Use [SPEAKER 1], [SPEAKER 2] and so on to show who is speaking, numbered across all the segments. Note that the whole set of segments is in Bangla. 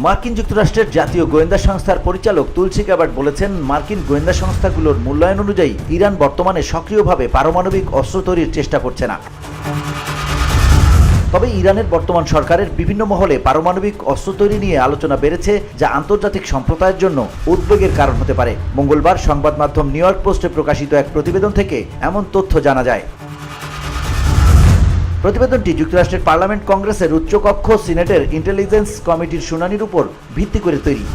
[SPEAKER 1] মার্কিন যুক্তরাষ্ট্রের জাতীয় গোয়েন্দা সংস্থার পরিচালক তুলসী গ্যাবার্ট বলেছেন, মার্কিন গোয়েন্দা সংস্থাগুলোর মূল্যায়ন অনুযায়ী ইরান বর্তমানে সক্রিয়ভাবে পারমাণবিক অস্ত্র তৈরির চেষ্টা করছে না। তবে ইরানের বর্তমান সরকারের বিভিন্ন মহলে পারমাণবিক অস্ত্র তৈরি নিয়ে আলোচনা বেড়েছে, যা আন্তর্জাতিক সম্প্রদায়ের জন্য উদ্বেগের কারণ হতে পারে। মঙ্গলবার সংবাদ মাধ্যম নিউ ইয়র্ক পোস্টে প্রকাশিত এক প্রতিবেদন থেকে এমন তথ্য জানা যায়। প্রতিবেদনটি যুক্তরাষ্ট্রের পার্লামেন্ট কংগ্রেসের উচ্চকক্ষ সিনেটের ইন্টেলিজেন্স কমিটির শুনানির উপর ভিত্তি করে তৈরি।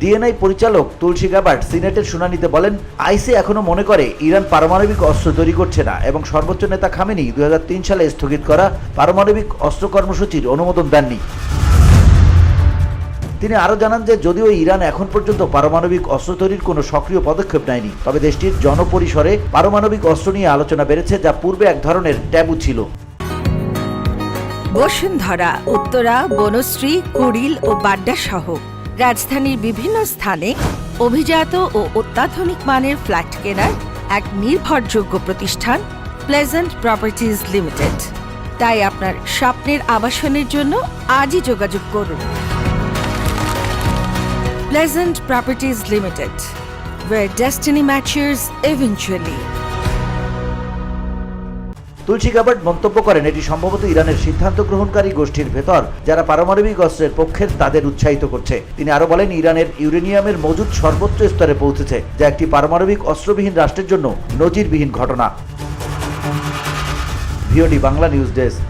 [SPEAKER 1] ডিএনআই পরিচালক তুলসী গ্যাবার্ট সিনেটের শুনানিতে বলেন, আইসি এখনো মনে করে ইরান পারমাণবিক অস্ত্র তৈরি করছে না এবং সর্বোচ্চ নেতা খামেনি 2003 সালে স্থগিত করা পারমাণবিক অস্ত্র কর্মসূচির অনুমোদন দেননি। তিনি আরও জানান যে যদিও ইরান এখন পর্যন্ত পারমাণবিক অস্ত্র তৈরির কোনো সক্রিয় পদক্ষেপ নেয়নি, তবে দেশটির জনপরিসরে পারমাণবিক অস্ত্র নিয়ে আলোচনা বেড়েছে, যা পূর্বে এক ধরনের ট্যাবু ছিল।
[SPEAKER 2] বসুন্ধরা, উত্তরা, বনশ্রী, কুড়িল ও বাড্ডা সহ রাজধানীর বিভিন্ন স্থানে অভিজাত ও অত্যাধুনিক মানের ফ্ল্যাট কেনার এক নির্ভরযোগ্য প্রতিষ্ঠান প্লেজেন্ট প্রপার্টিজ লিমিটেড। তাই আপনার স্বপ্নের আবাসনের জন্য আজই যোগাযোগ করুন। Pleasant Properties Limited, where destiny matches eventually.
[SPEAKER 1] Tulsi Gabbard মন্তব্য করেন, এটি সম্ভবত ইরানের সিদ্ধান্ত গ্রহণকারী গোষ্ঠীর ভেতর যারা পারমাণবিক অস্ত্রের পক্ষের তাদের উৎসাহিত করছে। তিনি আরও বলেন, ইরানের ইউরেনিয়ামের মজুদ সর্বোচ্চ স্তরে পৌঁছেছে, যা একটি পারমাণবিক অস্ত্রবিহীন রাষ্ট্রের জন্য নজিরবিহীন ঘটনা। VOD Bangla news desk.